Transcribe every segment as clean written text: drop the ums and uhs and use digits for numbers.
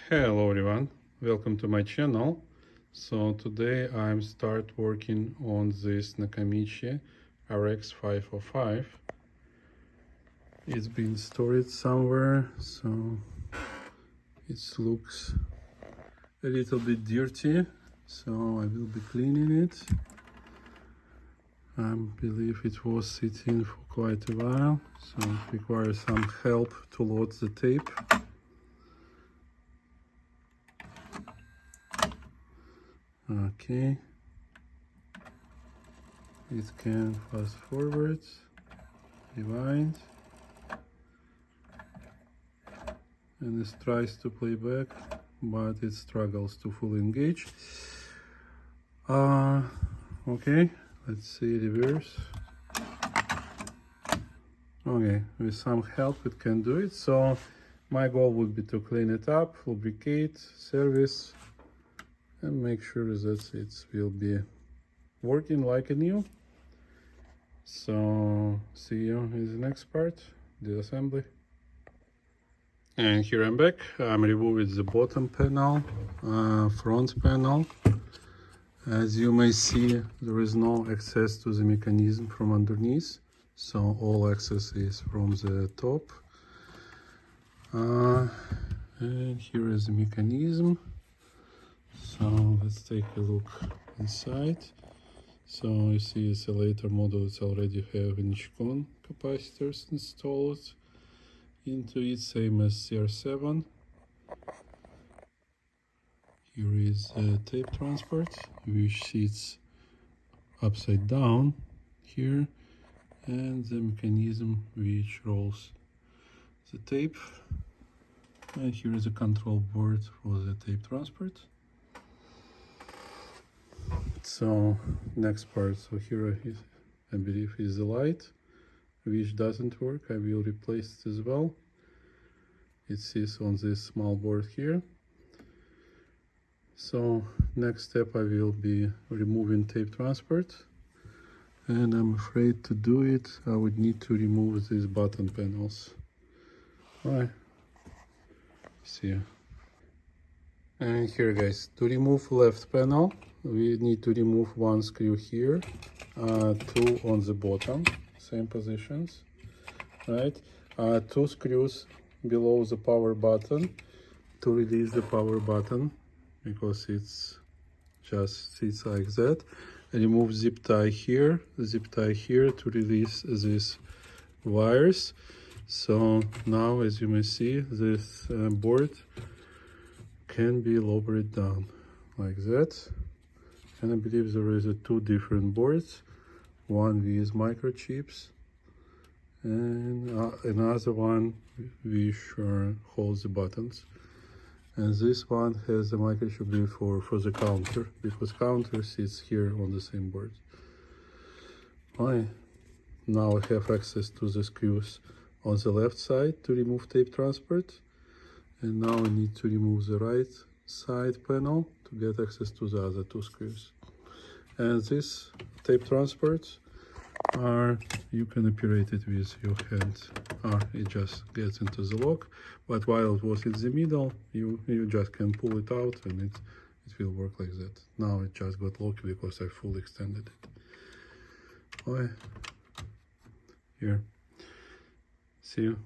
Hello everyone, welcome to my channel. So today I'm start working on this Nakamichi RX-505. It's been stored somewhere, so it looks a little bit dirty, so I will be cleaning it. I believe it was sitting for quite a while, so it requires some help to load the tape. Okay, it can fast forward, rewind, and it tries to play back, but it struggles to fully engage. Okay, let's see reverse. Okay, with some help it can do it. So my goal would be to clean it up, lubricate, service, and make sure that it will be working like a new. So see you in the next part, the assembly. And here I'm back. I'm removing the bottom panel, front panel. As you may see, there is no access to the mechanism from underneath, so all access is from the top. And here is the mechanism. So let's take a look inside. So you see it's a later model. It's already have Nichicon capacitors installed into it, same as CR-7. Here is a tape transport, which sits upside down here, and the mechanism which rolls the tape. And here is a control board for the tape transport. So next part, so here is, I believe, is the light, which doesn't work. I will replace it as well. It sits on this small board here. So next step, I will be removing tape transport, and I'm afraid to do it I would need to remove these button panels. Alright, see you. And here guys, to remove left panel, we need to remove one screw here, two on the bottom, same positions, right? Two screws below the power button to release the power button, because it's just sits like that. Remove zip tie here to release these wires. So now, as you may see, this board can be lowered down like that. And I believe there is two different boards, one with microchips and another one which holds the buttons. And this one has the microchip for the counter, because counter sits here on the same board. Alright, now I have access to the screws on the left side to remove tape transport, and now I need to remove the right side panel to get access to the other two screws. And this tape transports you can operate it with your hand. It just gets into the lock, but while it was in the middle, you just can pull it out and it will work like that. Now it just got locked because I fully extended it. Okay, here, see you.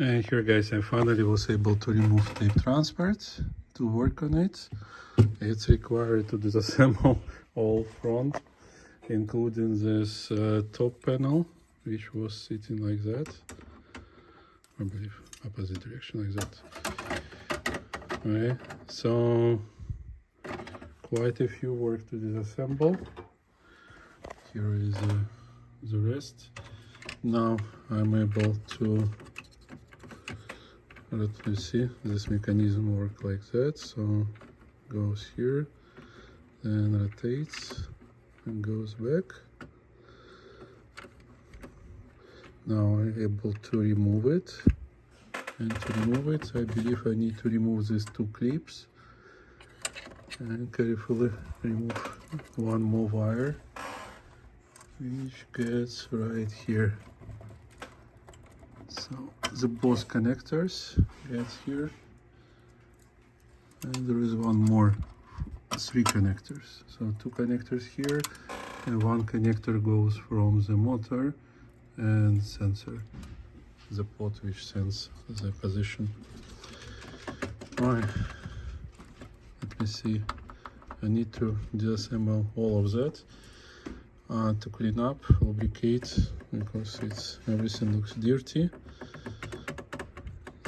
And here guys, I finally was able to remove tape transport to work on it. It's required to disassemble all front, including this top panel, which was sitting like that. I believe opposite direction like that. Okay, so quite a few work to disassemble. Here is the rest. Now I'm able to, let me see, this mechanism works like that. So goes here, then rotates and goes back. Now I'm able to remove it. And to remove it, I believe I need to remove these two clips and carefully remove one more wire, which gets right here. So the both connectors get here, and there is one more, 3 connectors. So 2 connectors here, and 1 connector goes from the motor and sensor, the pot which sends the position. Alright, let me see. I need to disassemble all of that to clean up, lubricate, because everything looks dirty.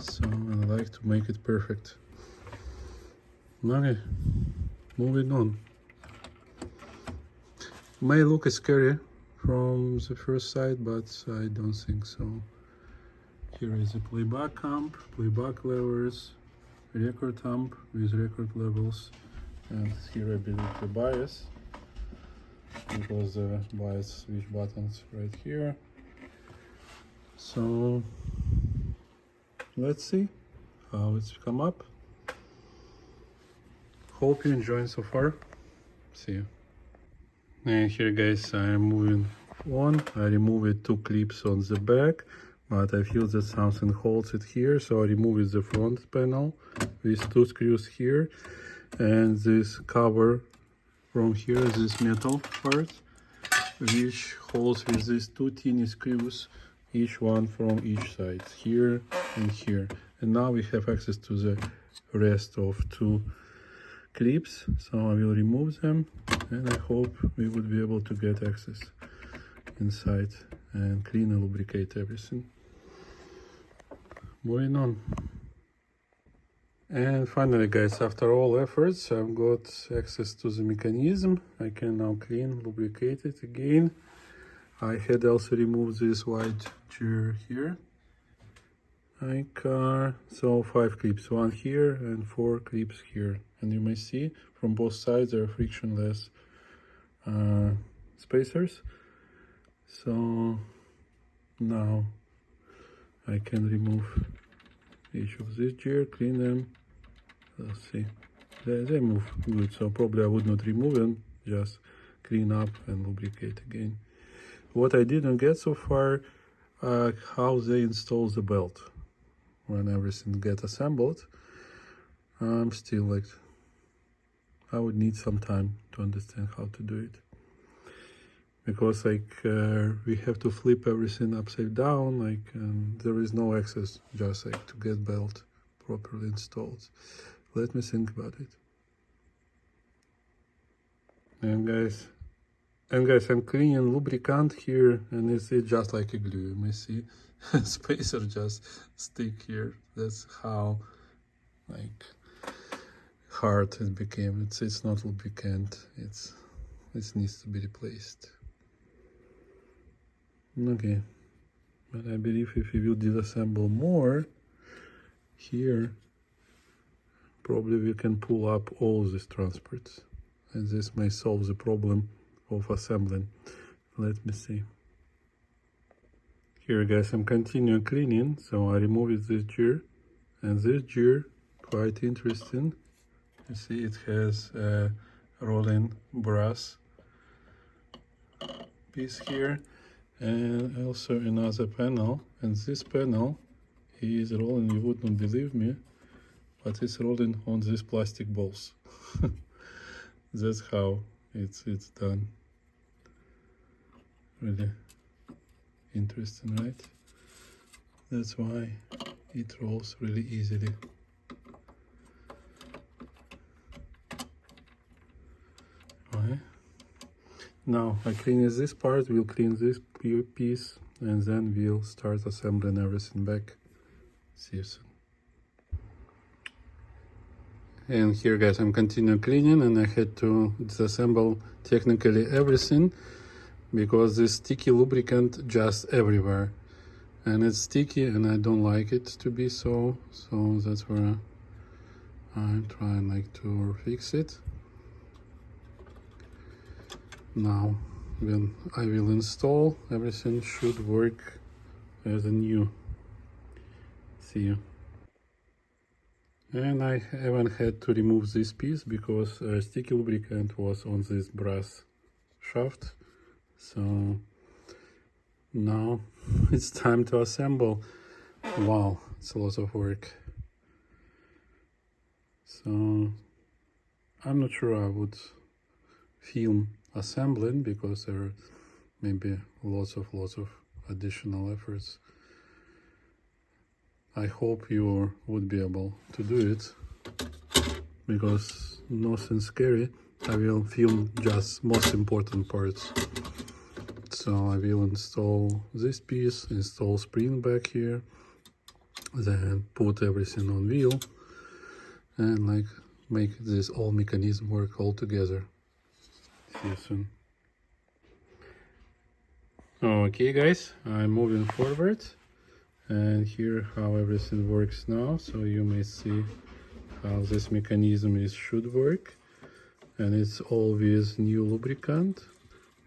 So I like to make it perfect. Okay, moving on. May look scary from the first side, but I don't think so. Here is a playback amp, playback levers, record amp with record levels, and here I believe the bias, because the bias switch buttons right here. So let's see how it's come up. Hope you enjoyed so far. See you. And here guys, I'm moving on. I removed 2 clips on the back, but I feel that something holds it here, so I removed the front panel with 2 screws here, and this cover from here, this metal part, which holds with these 2 teeny screws, each one from each side, here and here. And now we have access to the rest of 2 clips, so I will remove them, and I hope we would be able to get access inside and clean and lubricate everything. Moving on. And finally guys, after all efforts, I've got access to the mechanism. I can now clean, lubricate it again. I had also removed this white gear here. So 5 clips, 1 here and 4 clips here. And you may see from both sides there are frictionless spacers. So now I can remove each of these gear, clean them. Let's see, they move good, so probably I would not remove them, just clean up and lubricate again. What I didn't get so far, how they install the belt when everything gets assembled. I'm still like, I would need some time to understand how to do it, because we have to flip everything upside down, and there is no access just to get belt properly installed. Let me think about it. And guys, I'm cleaning lubricant here, and it's just like a glue. You may see spacer just stick here. That's how hard it became. It's not lubricant. It needs to be replaced. Okay, but I believe if we will disassemble more here, probably we can pull up all these transports, and this may solve the problem of assembling. Let me see. Here guys, I'm continuing cleaning, so I removed this gear, and this gear, quite interesting. You see it has a rolling brass piece here, and also another panel, and this panel is rolling, you would not believe me, but it's rolling on these plastic balls. That's how it's done. Really interesting, right? That's why it rolls really easily. Okay. Now I clean this part, we'll clean this piece, and then we'll start assembling everything back. See you soon. And here guys, I'm continuing cleaning, and I had to disassemble technically everything because this sticky lubricant just everywhere, and it's sticky and I don't like it to be so that's where I'm trying to fix it. Now when I will install, everything should work as new. See you. And I haven't had to remove this piece because sticky lubricant was on this brass shaft. So now it's time to assemble. Wow, it's a lot of work. So I'm not sure I would film assembling because there are maybe lots of additional efforts. I hope you would be able to do it, because nothing scary. I will film just most important parts. So I will install this piece, install spring back here, then put everything on wheel and like make this whole mechanism work all together. See you soon. Okay guys, I'm moving forward, and here how everything works now. So you may see how this mechanism should work, and it's all with new lubricant,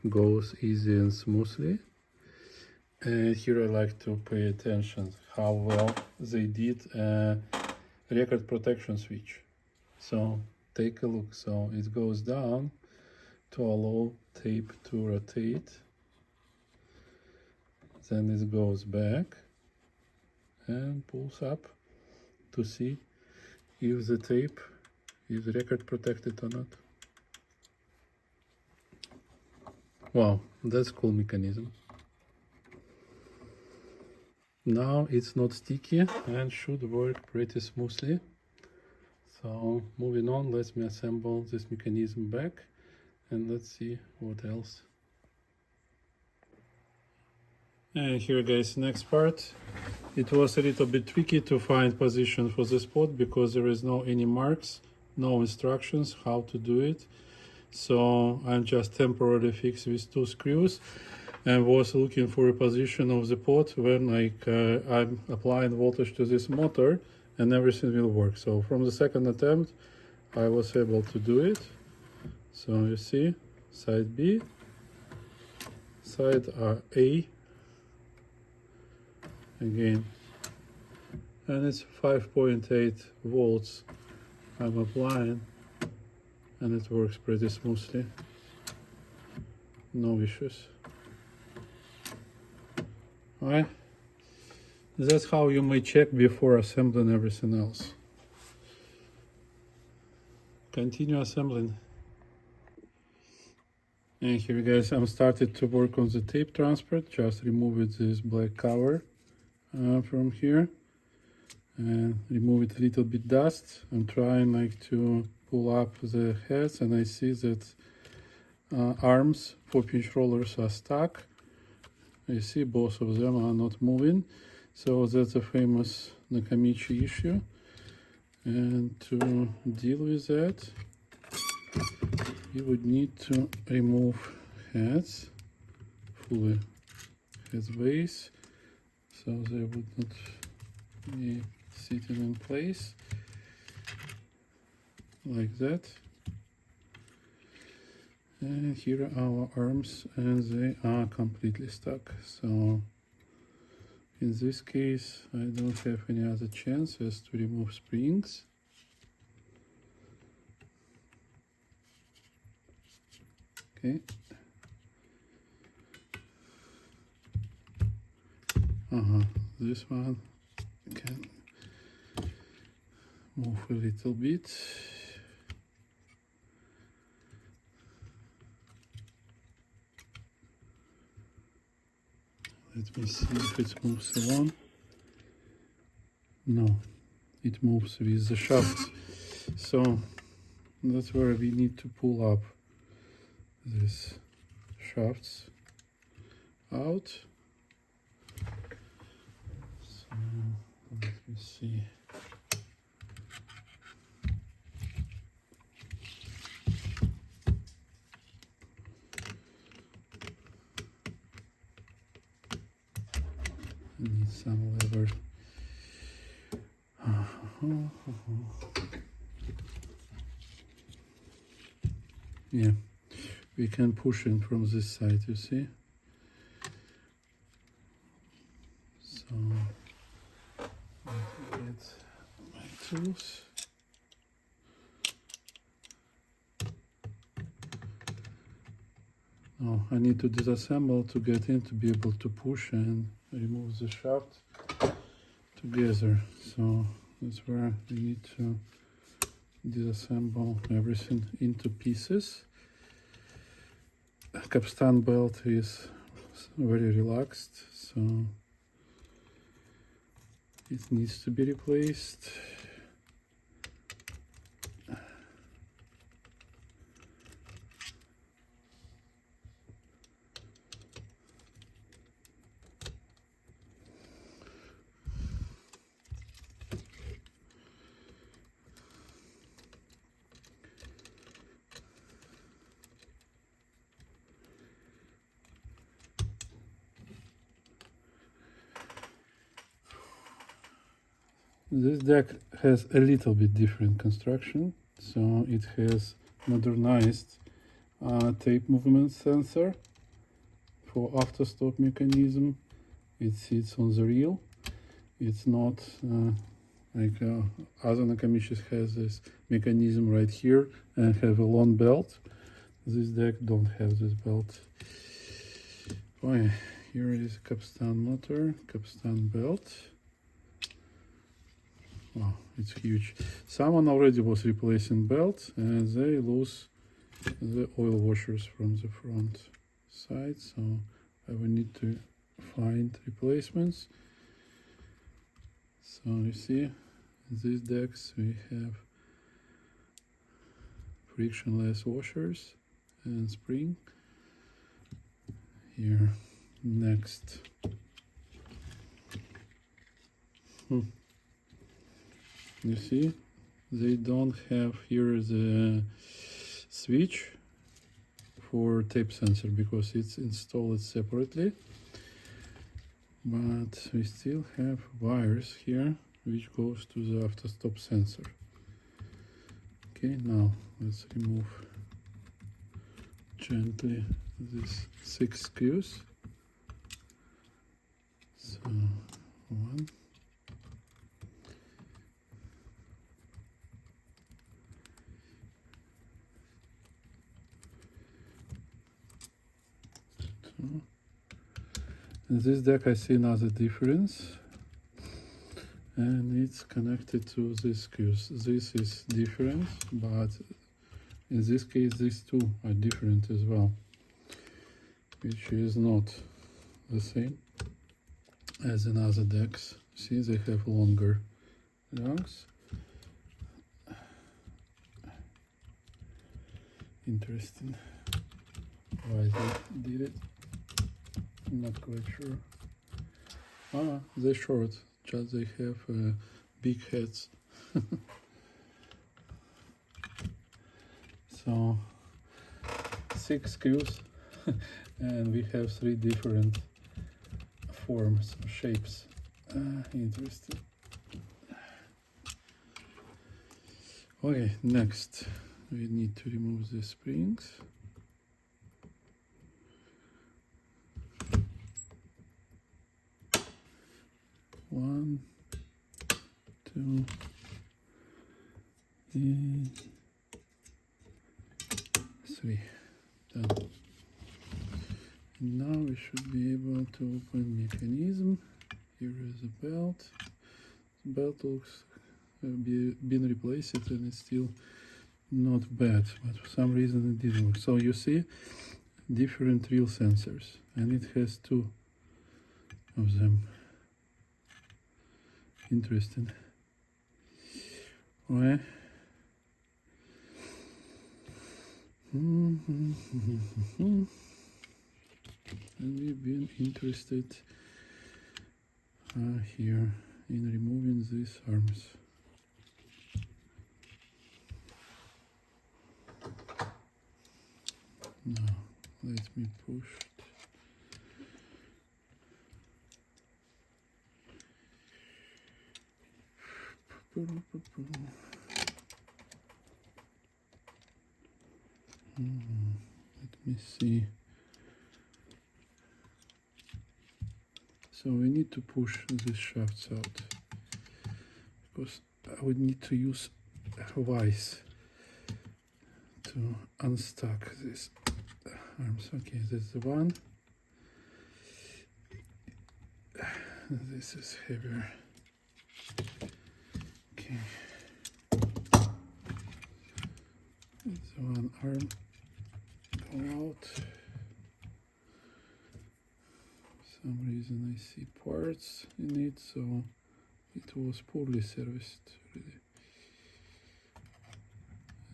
goes easy and smoothly. And here I like to pay attention how well they did a record protection switch. So take a look. So it goes down to allow tape to rotate, then it goes back and pulls up to see if the tape is record protected or not. Wow, that's a cool mechanism. Now it's not sticky and should work pretty smoothly. So moving on, let me assemble this mechanism back and let's see what else. And here guys, next part. It was a little bit tricky to find position for the spot because there is no any marks, no instructions how to do it. So I'm just temporarily fixed with 2 screws and was looking for a position of the pot when I'm applying voltage to this motor and everything will work. So from the second attempt I was able to do it. So you see, side B, side A, again, and it's 5.8 volts I'm applying, and it works pretty smoothly, no issues. Alright, that's how you may check before assembling everything else. Continue assembling. And here guys, I'm started to work on the tape transport, just removed this black cover from here and remove it a little bit dust. I'm trying like to pull up the heads, and I see that arms for pinch rollers are stuck. You see both of them are not moving, so that's a famous Nakamichi issue. And to deal with that, you would need to remove heads, fully heads base, so they would not be sitting in place like that. And here are our arms, and they are completely stuck. So in this case I don't have any other chances to remove springs. Okay. This one can move a little bit. Let me see if it moves along. No, it moves with the shaft. So that's where we need to pull up these shafts out. So let me see. I need some lever. Yeah, we can push in from this side, you see. So let me get my tools. Oh, I need to disassemble to get in to be able to push and remove the shaft. together. So that's where we need to disassemble everything into pieces. Capstan belt is very relaxed, so it needs to be replaced. This deck has a little bit different construction, so it has modernized tape movement sensor for after stop mechanism. It sits on the reel. It's not like other Nakamichi has this mechanism right here and have a long belt. This deck don't have this belt. Oh, here is capstan motor, capstan belt. Wow, it's huge. Someone already was replacing belt and they lose the oil washers from the front side, so I will need to find replacements. So you see, in these decks we have frictionless washers and spring. Here, next. You see, they don't have here the switch for tape sensor because it's installed separately, but we still have wires here which goes to the after stop sensor. Okay, now let's remove gently these 6 screws. So 1, 2. In this deck I see another difference, and it's connected to these screws. This is different, but in this case these two are different as well, which is not the same as in other decks. See, they have longer rungs. Interesting why they did it. I'm not quite sure. They're short, just they have big heads. So 6 screws and we have 3 different forms or shapes. Interesting. Okay, next we need to remove the springs. One, 2, and 3. Done. And now we should be able to open mechanism. Here is a belt. The belt looks been replaced and it's still not bad, but for some reason it didn't work. So you see different reel sensors, and it has 2 of them. Interesting. Okay. And we've been interested here in removing these arms. Now let me push it. Let me see. So we need to push these shafts out because I would need to use a vise to unstuck these arms. Okay, that's the one. This is heavier. arm go out. For some reason I see parts in it, so it was poorly serviced really.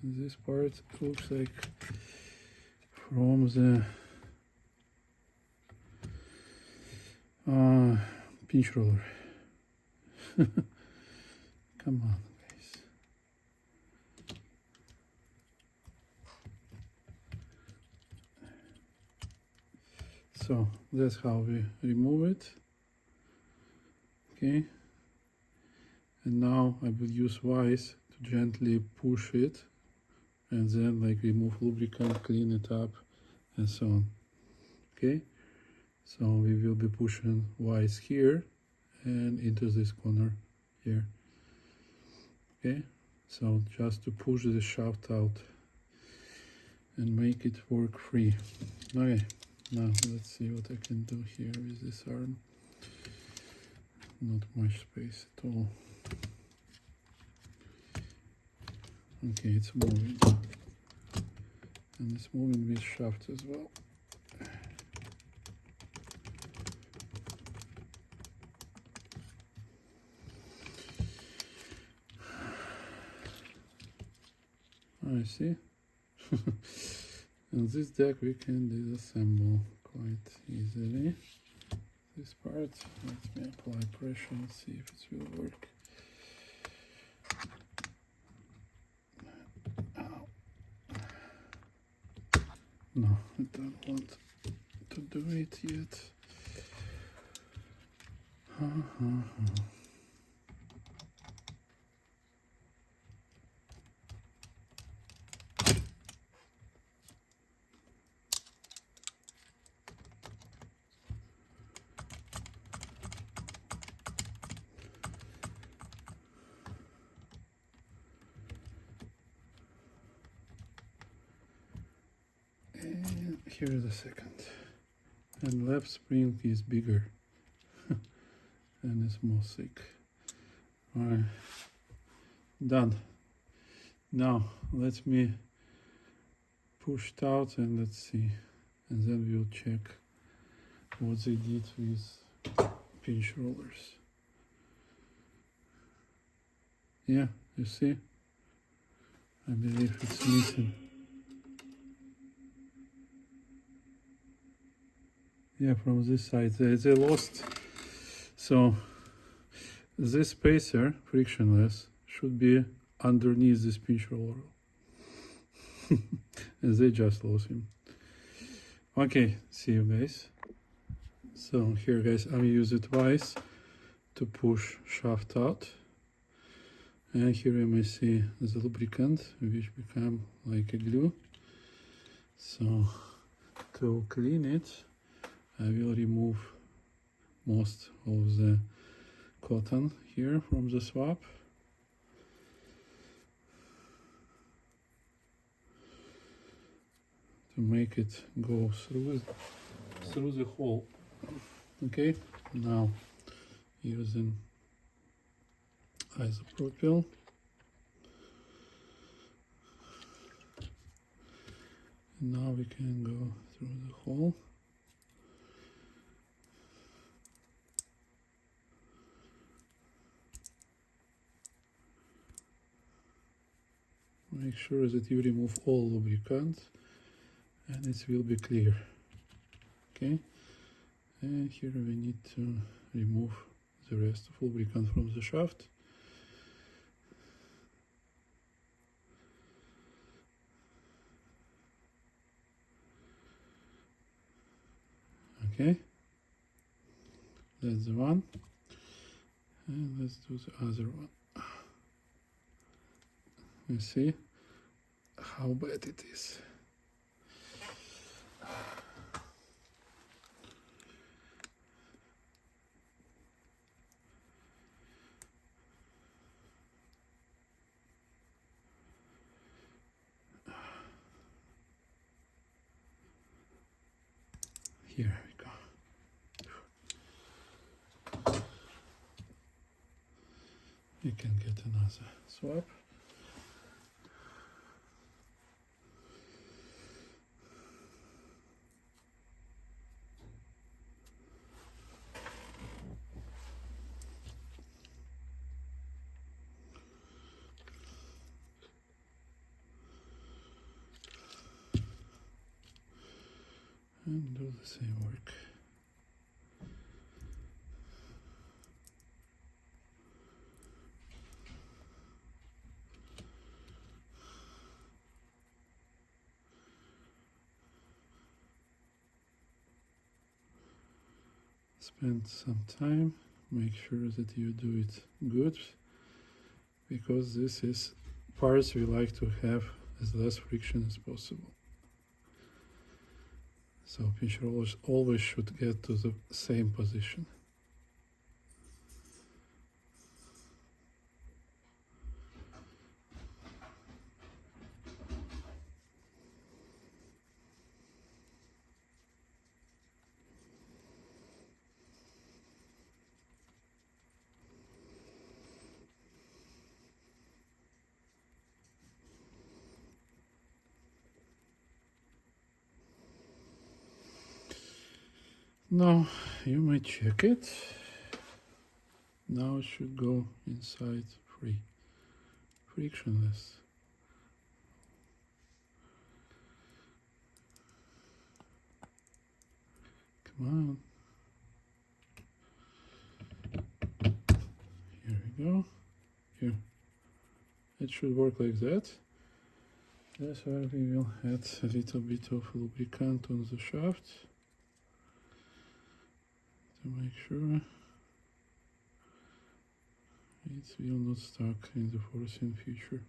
And this part looks like from the pinch roller. Come on, guys. So that's how we remove it. Okay. And now I will use vise to gently push it and then like remove lubricant, clean it up and so on. Okay. So we will be pushing vise here and into this corner here. Okay, so just to push the shaft out and make it work free. Okay, now let's see what I can do here with this arm. Not much space at all. Okay, it's moving. And it's moving with shaft as well. I see. And this deck we can disassemble quite easily. This part, let me apply pressure and see if it will work. Ow. No, I don't want to do it yet. And here is the second. And left spring is bigger and it's more thick. Alright, done. Now let me push it out and let's see. And then we'll check what they did with pinch rollers. Yeah, you see? I believe it's missing. Yeah, from this side they lost. So this spacer, frictionless, should be underneath this pinch roller. And they just lost him. Okay, see you guys. So here guys, I use it twice to push shaft out. And here you may see the lubricant, which become like a glue. So to clean it, I will remove most of the cotton here from the swap. To make it go through the hole. Okay, now using isopropyl. And now we can go through the hole. Make sure that you remove all lubricant and it will be clear. Okay, and here we need to remove the rest of lubricant from the shaft. Okay, that's the one, and let's do the other one. You see how bad it is. Here we go. You can get another swap. and do the same work. Spend some time, make sure that you do it good, because this is parts we like to have as less friction as possible. So pinch rollers always should get to the same position. Now you may check it. Now it should go inside free, frictionless. Come on. Here we go. Here. It should work like that. That's where we will add a little bit of lubricant on the shaft to make sure it will not stuck in the forcing feature.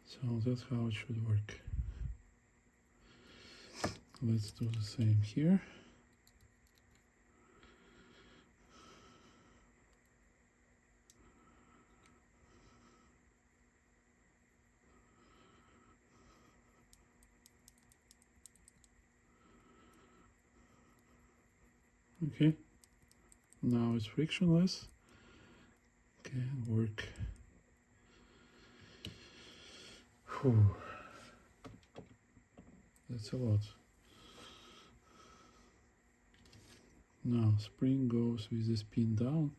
So that's how it should work. Let's do the same here. Okay, now it's frictionless. Can work. Whew. That's a lot. Now spring goes with the spin down.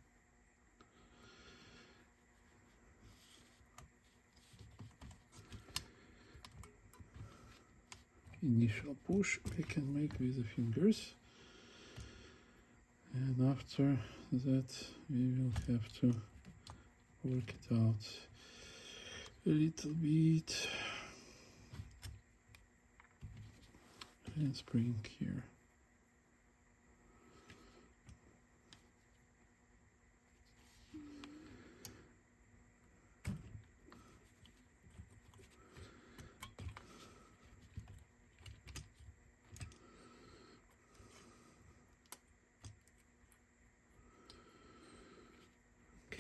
Initial push we can make with the fingers. And after that we will have to work it out a little bit. And spring here.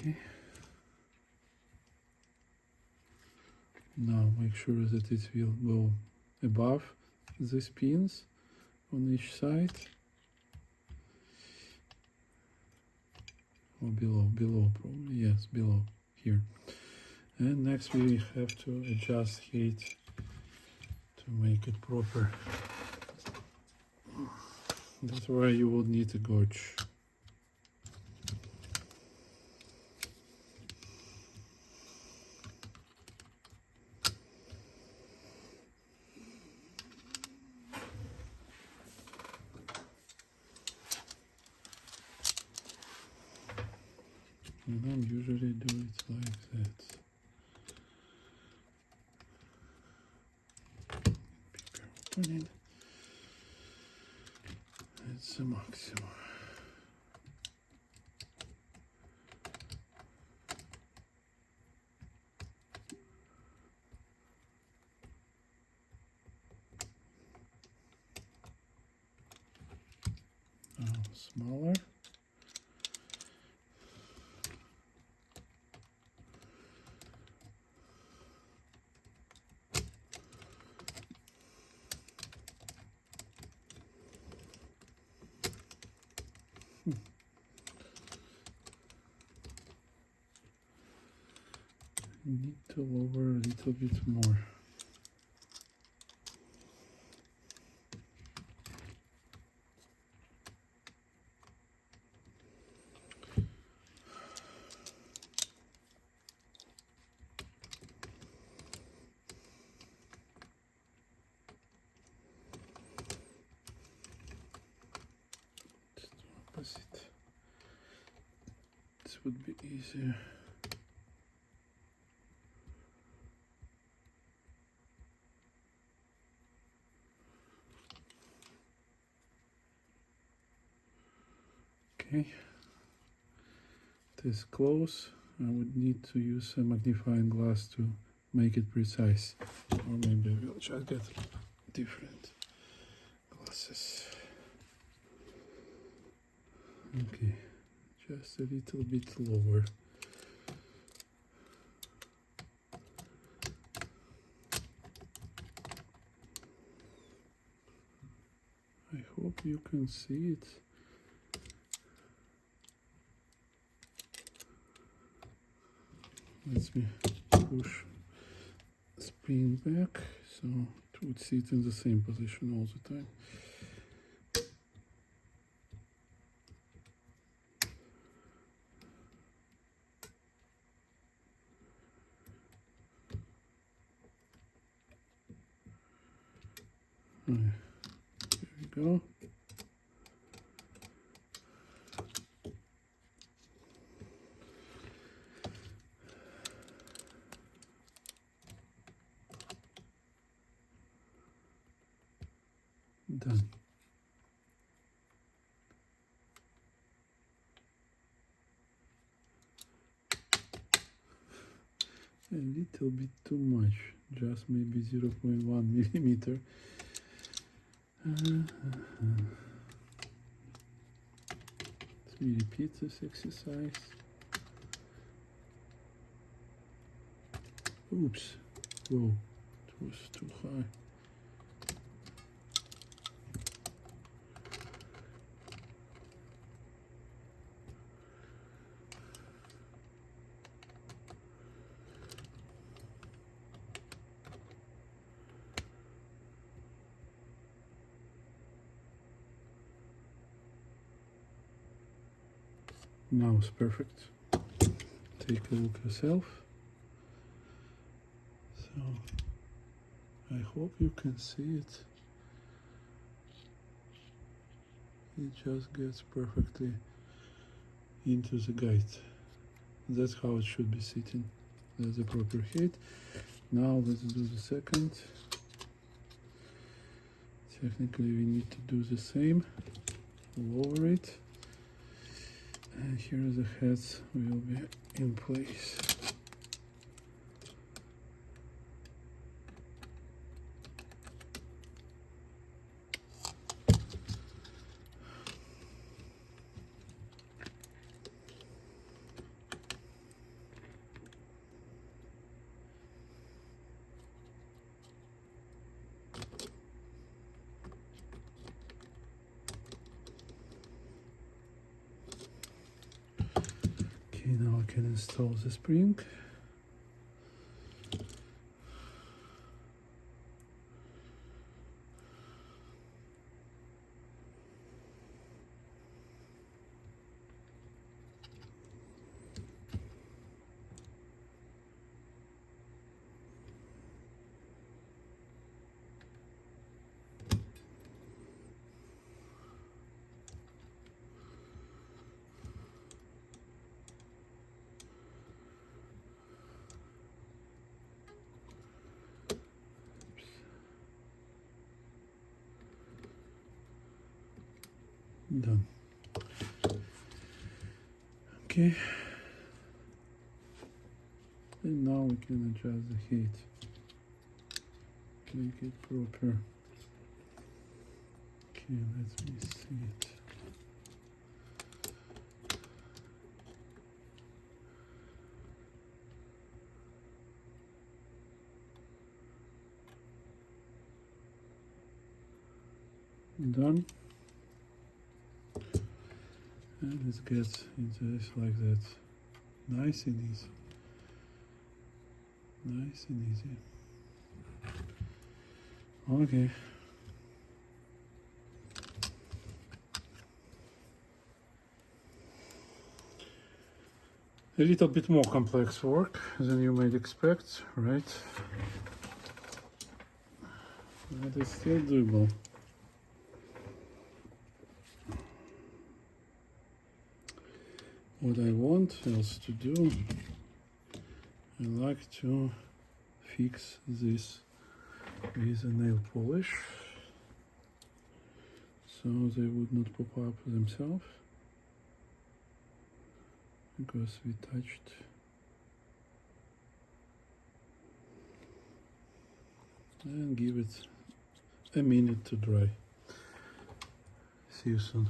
Okay. Now make sure that it will go above the pins on each side. Or below probably, yes, below here. And next we have to adjust height to make it proper. That's why you will need a gauge. And I usually do it like that. Bigger opening. It's the maximum. Now smaller. Need to lower a little bit more. would be easier. Okay, this close. I would need to use a magnifying glass to make it precise, or maybe I will just get different glasses. Okay, just a little bit lower. I hope you can see it. Let me push spin back so it would sit in the same position all the time. Right. Here we go. Done. A little bit too much, just maybe 0.1 millimeter. Let me repeat this exercise. Oops, whoa, it was too high. Now it's perfect. Take a look yourself. So I hope you can see it. It just gets perfectly into the guide. That's how it should be sitting. That's the proper height. Now let's do the second. Technically we need to do the same. Lower it. And here the heads will be in place. Okay, now I can install the spring. Done. Okay. And now we can adjust the height. Make it proper. Okay, let me see it. Done. And it gets into this like that. Nice and easy. Nice and easy. Okay. A little bit more complex work than you might expect, right? But it's still doable. what I want else to do, I like to fix this with a nail polish so they would not pop up themselves, because we touched. And give it a minute to dry. See you soon.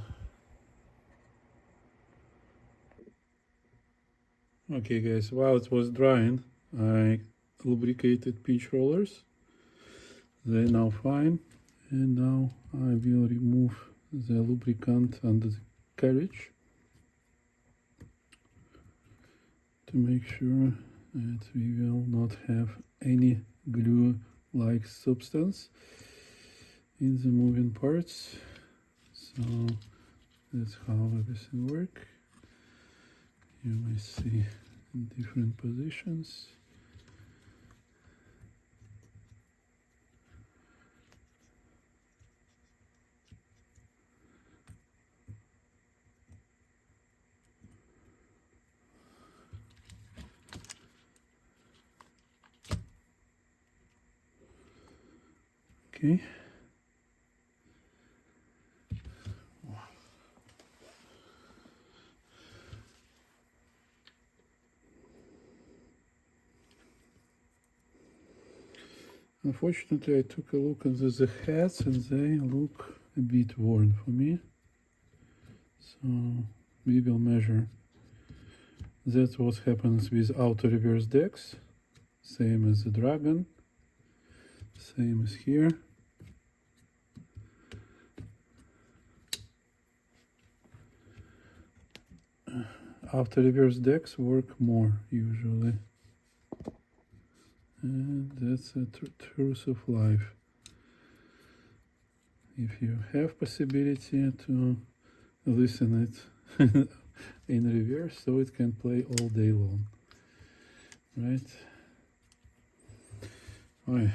Okay guys, while it was drying, I lubricated pinch rollers. They're now fine, and now I will remove the lubricant under the carriage to make sure that we will not have any glue-like substance in the moving parts. So that's how everything works. You may see in different positions. Okay. Unfortunately, I took a look at the heads and they look a bit worn for me. So we will measure. That's what happens with auto reverse decks. Same as the Dragon. Same as here. Auto reverse decks work more usually. And that's a truth of life. If you have possibility to listen it in reverse, so it can play all day long, right? Alright.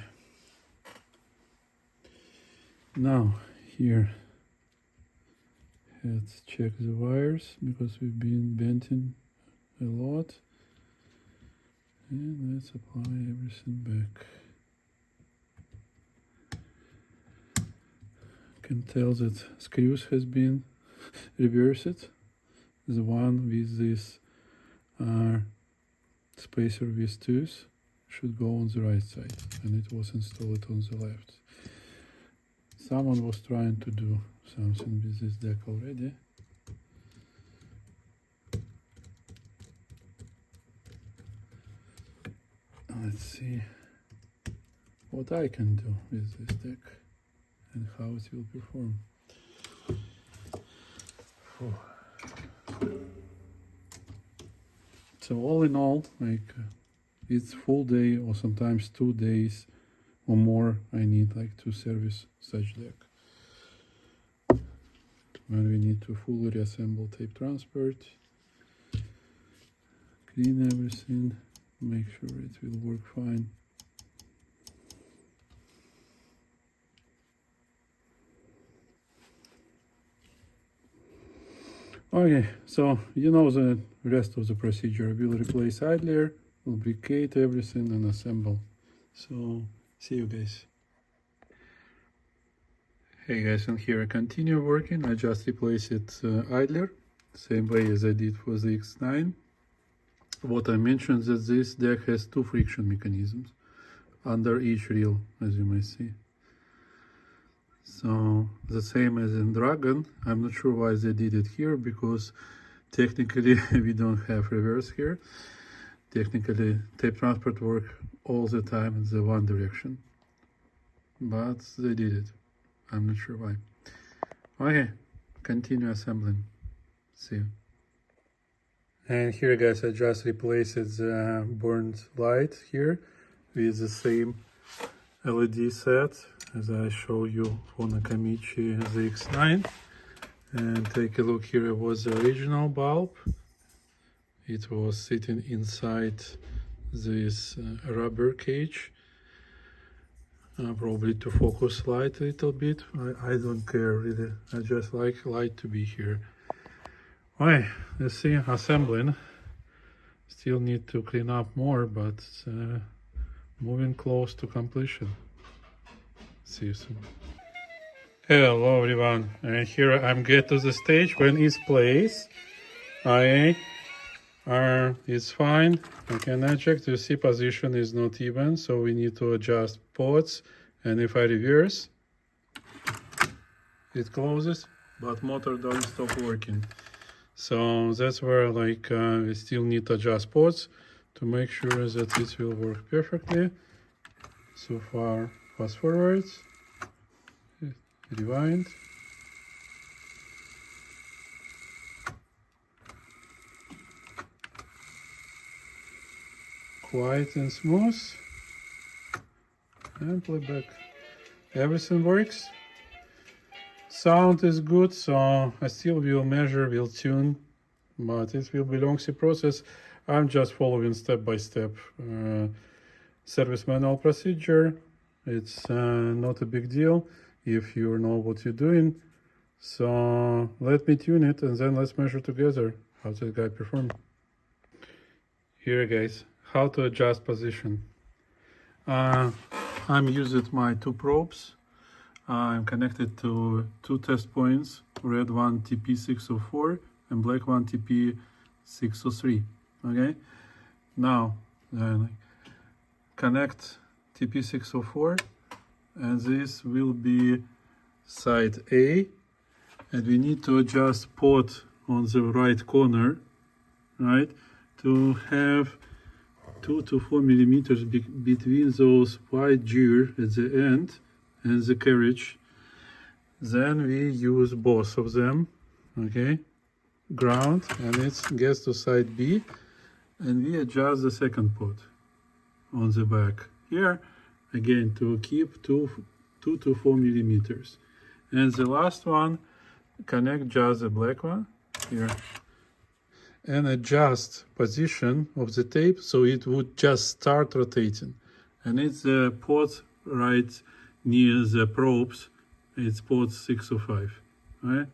Now here, let's check the wires because we've been bending a lot, and let's apply everything back. Can tell that screws has been reversed. The one with this spacer with tooth should go on the right side, and it was installed on the left. Someone was trying to do something with this deck already. Let's see what I can do with this deck and how it will perform. So all in all, like it's full day or sometimes 2 days or more. I need like to service such deck. When we need to fully reassemble tape transport, clean everything, make sure it will work fine. Okay, so you know the rest of the procedure. We'll replace idler, lubricate everything and assemble. So see you guys. Hey guys, and here I continue working. I just replaced it idler, same way as I did for the X9. What I mentioned that this deck has 2 friction mechanisms under each reel, as you may see. So the same as in Dragon. I'm not sure why they did it here, because technically we don't have reverse here. Technically tape transport work all the time in the one direction, but they did it. I'm not sure why. Okay, continue assembling. See you. And here guys, I just replaced the burnt light here with the same LED set as I show you for Nakamichi ZX9. And take a look, here was the original bulb. It was sitting inside this rubber cage, probably to focus light a little bit. I don't care really, I just like light to be here. Alright, let's see, assembling. Still need to clean up more, but moving close to completion. See you soon. Hello everyone, and here I'm get to the stage when it's placed. It's fine. I can eject. You see position is not even, so we need to adjust ports. And if I reverse, it closes, but motor don't stop working. So that's where like we still need to adjust ports to make sure that it will work perfectly. So far, fast forward, rewind. Quiet and smooth. And playback. Everything works. Sound is good, so I still will measure, will tune, but it will be long process. I'm just following step by step service manual procedure. It's not a big deal if you know what you're doing. So let me tune it and then let's measure together how this guy performed. Here guys, how to adjust position. I'm using my two probes. I'm connected to two test points, red one TP604 and black one TP603. Okay, now connect TP604 and this will be side A, and we need to adjust port on the right corner, right, to have 2 to 4 millimeters between those white gear at the end and the carriage. Then we use both of them, okay, ground, and it gets to side B, and we adjust the second port on the back here again to keep 2 to 4 millimeters. And the last one, connect just the black one here and adjust position of the tape so it would just start rotating. And it's the port right near the probes. It's port 605, right?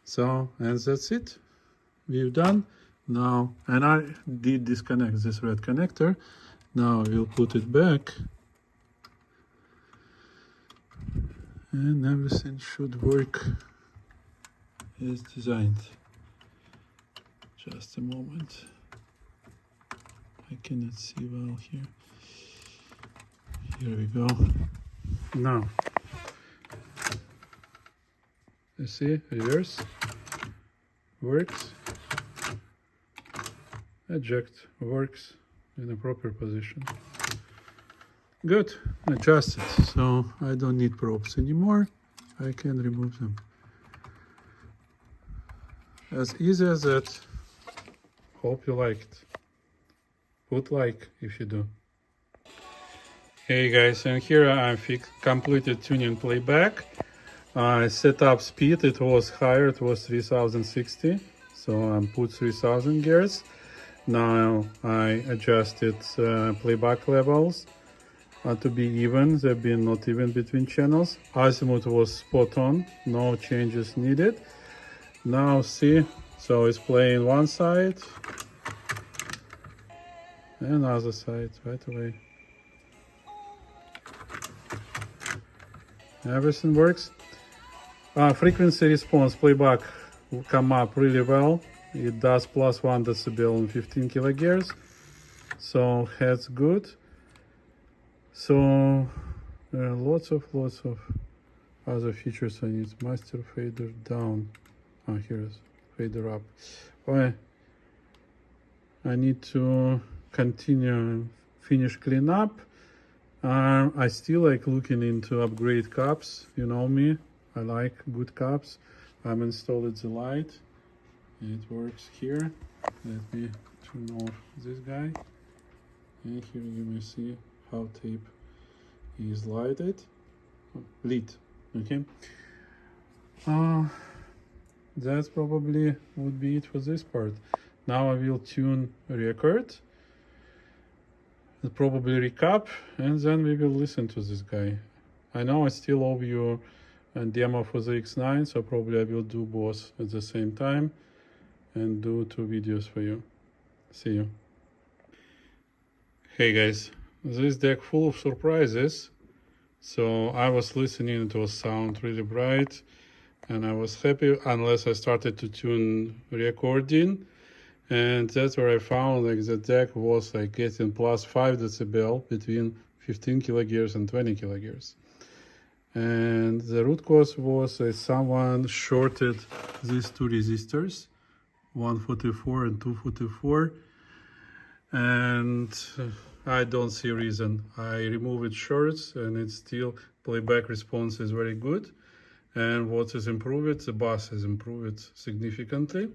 So, and that's it. We've done now, and I did disconnect this red connector. Now we'll put it back, and everything should work as designed. Just a moment. I cannot see well here. Here we go. Now, you see, reverse works, eject works in a proper position. Good, adjusted, so I don't need probes anymore. I can remove them. As easy as that. Hope you liked. Put like if you do. Hey guys, and here I completed tuning playback. I set up speed, it was higher, it was 3060, so I put 3000 gears. Now I adjusted playback levels to be even, they've been not even between channels. Azimuth was spot on, no changes needed. Now see, so it's playing one side and other side right away. Everything works. Frequency response playback will come up really well. It does +1 decibel on 15 kilohertz, so that's good. So there are lots of other features I need. Master fader down. Here's fader up. Okay. I need to continue finish cleanup. I still like looking into upgrade cups. You know me, I like good cups. I'm installed the light. It works here. Let me turn off this guy. And here you may see how tape is lit. Okay. That's probably would be it for this part. Now I will tune record, probably recap, and then we will listen to this guy. I know I still owe you a demo for the X9, so probably I will do both at the same time. and do 2 videos for you. See you. Hey guys, this deck full of surprises. So I was listening, it was sound really bright, and I was happy unless I started to tune recording. And that's where I found like the deck was like getting plus 5 decibel between 15 kilohertz and 20 kilohertz. And the root cause was someone shorted these 2 resistors, 144 and 244, and I don't see a reason. I remove it shorts and it's still playback response is very good. And what is improved, the bass is improved significantly.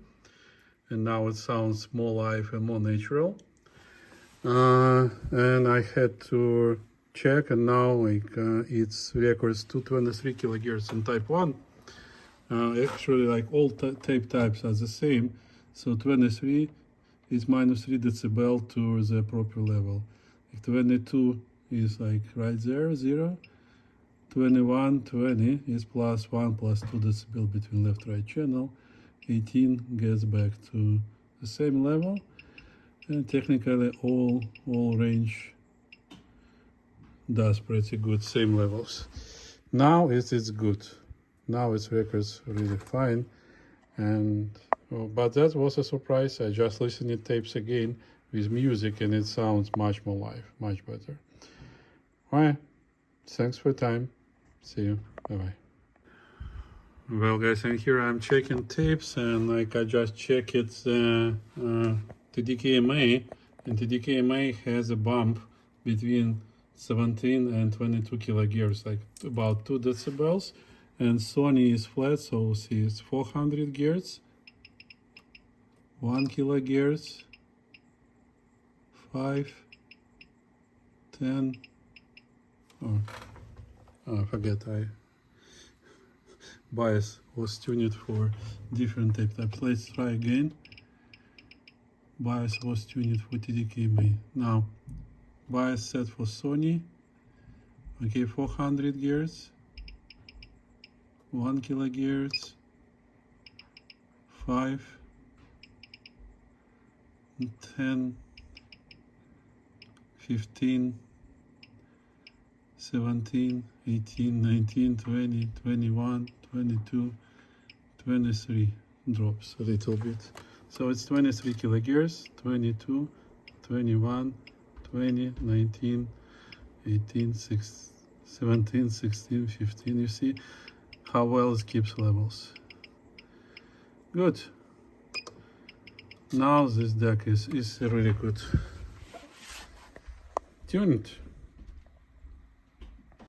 And now it sounds more live and more natural. And I had to check, and now like it's records 223 kilohertz in type 1. Actually, like all tape types are the same. So 23 is minus 3 decibel to the proper level. Like 22 is like right there, 0. 21, 20 is plus 1 plus 2 decibel between left-right channel. 18 gets back to the same level. And technically all range does pretty good, same levels. Now it's good. Now its records really fine. And but that was a surprise. I just listened to tapes again with music and it sounds much more live, much better. Alright, thanks for your time. See you. Bye-bye. Well guys, and here I'm checking tapes, and like I just checked it TDKMA, and TDKMA has a bump between 17 and 22 kilohertz, like about 2 decibels, and Sony is flat, so see it's 400 hertz, 1 kilohertz, 5, 10, I forget, bias was tuned for different tape types. Let's try again. Bias was tuned for TDKMA. Now, bias set for Sony. Okay, 400 hertz, 1 kilohertz, 5, 10, 15, 17, 18, 19, 20, 21, 22, 23 drops a little bit. So it's 23 kilohertz, 22, 21, 20, 19, 18, 6, 17, 16, 15. You see how well it keeps levels. Good. Now this deck is really good tuned.